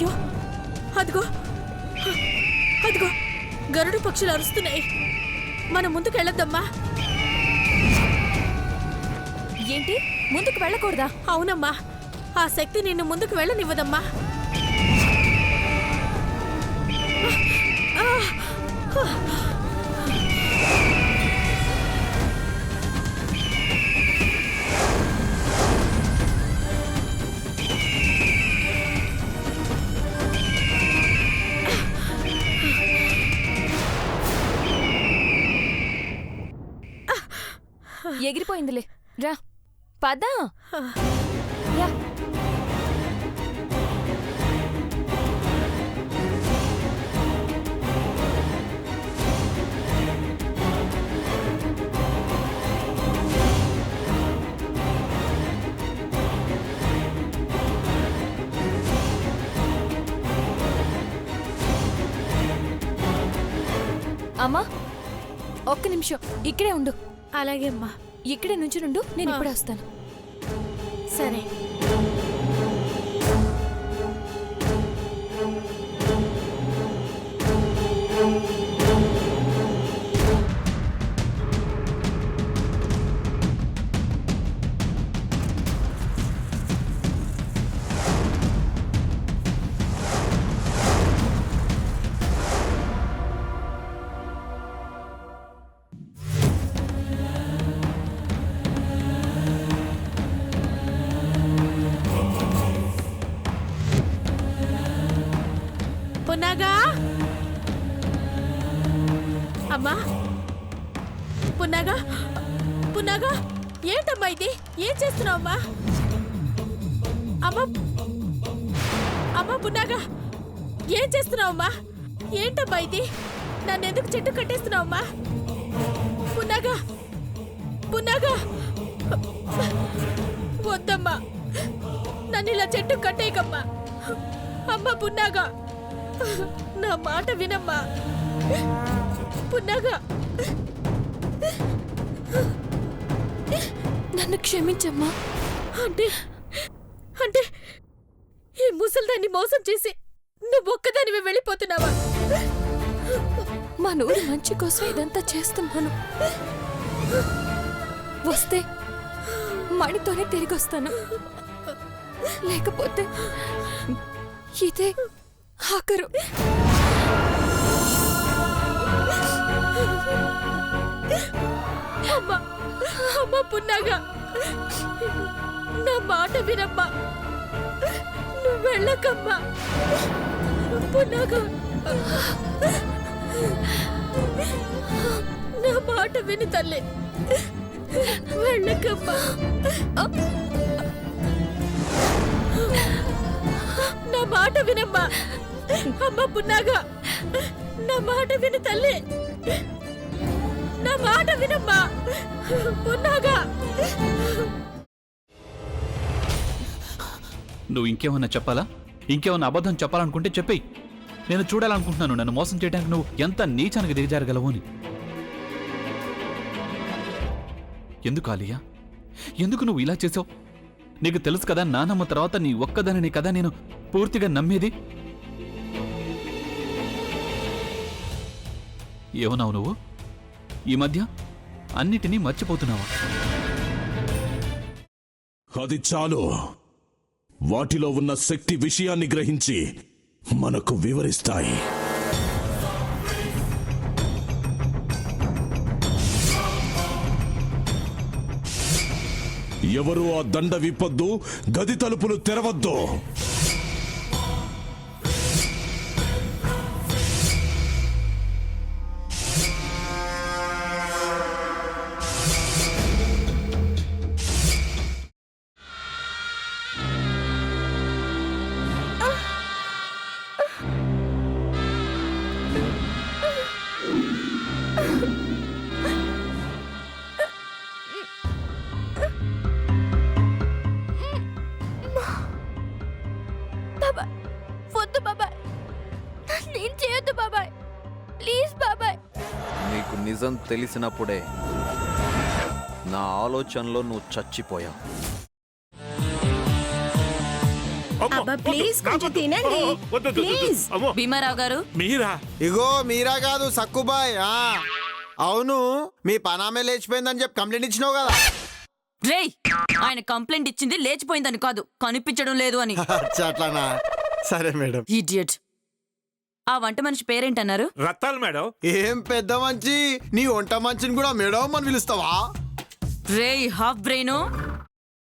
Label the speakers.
Speaker 1: అయ్యో అదిగో అదిగో గరుడు పక్షులు అరుస్తున్నాయి. మనం ముందుకు వెళ్ళొద్దమ్మా.
Speaker 2: ఏంటి, ముందుకు వెళ్ళకూడదా?
Speaker 1: అవునమ్మా, ఆ శక్తి నిన్ను ముందుకు వెళ్ళనివ్వదమ్మా.
Speaker 2: ఎగిరిపోయిందిలే, రా పద రా. అమ్మా ఒక్క నిమిషం ఇక్కడే ఉండు.
Speaker 1: అలాగే అమ్మా.
Speaker 2: ఇక్కడే నుంచి నుండు, నేను ఇప్పుడే వస్తాను.
Speaker 1: సరే. పున్నాగా, అమ్మా పున్నాగా, పున్నాగా ఏంటమ్మా ఇది? ఏం చేస్తున్నావు అమ్మా? అమ్మా అమ్మా పున్నాగా ఏం చేస్తున్నావు అమ్మా? ఏంటమ్మా ఇది? నన్ను ఎందుకు చెట్టు కట్టేస్తున్నావు అమ్మా? పున్నాగా, పున్నాగా వద్దమ్మా, నన్ను ఇలా చెట్టు కట్టేయకమ్మా. అమ్మా పున్నాగా, నా మాట వినమ్మా. పున్నాగా,
Speaker 2: నన్ను క్షమించమ్మా.
Speaker 1: అంటే అంటే ఈ ముసల్దాన్ని మోసం చేసి నువ్వు ఒక్కదానివే వెళ్ళిపోతున్నావా?
Speaker 2: మా నూరు మంచి కోసం ఇదంతా చేస్తున్నాను. వస్తే మణితోనే తిరిగి వస్తాను, లేకపోతే ఇదే ఆఖరు.
Speaker 1: అమ్మా అమ్మా పున్నాగా, నా మాట వినమ్మా. నువ్వు వెళ్ళకమ్మా పున్నాగా. నా మాట విని తల్లి, వెళ్ళకమ్మా. నా మాట వినమ్మా. అమ్మ పున్నాగా, నా మాట విని తల్లి, నా మాట వినమ్మా పున్నాగా.
Speaker 3: నువ్వు ఇంకేమన్నా చెప్పాలా? ఇంకేమన్నా అబద్ధం చెప్పాలనుకుంటే చెప్పేయి. నేను చూడాలనుకుంటున్నాను నన్ను మోసం చేయడానికి నువ్వు ఎంత నీచానికి దిగజారగలవు అని. ఎందుకు ఆలియా, ఎందుకు నువ్వు ఇలా చేసావు? నీకు తెలుసు కదా, నానమ్మ తర్వాత నీ ఒక్కదానిని కదా నేను పూర్తిగా నమ్మేది. ఏమన్నావు నువ్వు? ఈ మధ్య అన్నిటినీ మర్చిపోతున్నావా?
Speaker 4: అది చాలు. వాటిలో ఉన్న శక్తి విషయాన్ని గ్రహించి మనకు వివరిస్తాయి. ఎవరు ఆ దండ విప్పొద్దు, గది తలుపులు తెరవద్దు.
Speaker 5: నీకు నిజం తెలిసినప్పుడే నా ఆలోచనలో నువ్వు చచ్చిపోయావు.
Speaker 6: అబ్బా ప్లీజ్ కొంచెం తినండి ప్లీజ్.
Speaker 2: భీమారావు గారు
Speaker 7: మీరా?
Speaker 8: ఇగో మీరా కాదు సక్కుబాయ్. అవును, మీ పనామే లేచిపోయిందని చెప్పి కంప్లైంట్ ఇచ్చినావు కదా.
Speaker 2: రేయ్, ఆయన కంప్లైంట్ ఇచ్చింది లేచిపోయిందని కాదు, కనిపించడం లేదు అని.
Speaker 8: అచ్చా, అట్లానా? సరే మేడం.
Speaker 2: ఇడియట్. ఆ వంట మనిషి పేరేంటన్నారు?
Speaker 7: రత్తాలు మేడం.
Speaker 8: ఏం పెద్ద మంచి, నీ వంట మంచిని కూడా మేడం అని పిలుస్తావా?
Speaker 2: రేయ్ హాఫ్ బ్రెయిన్,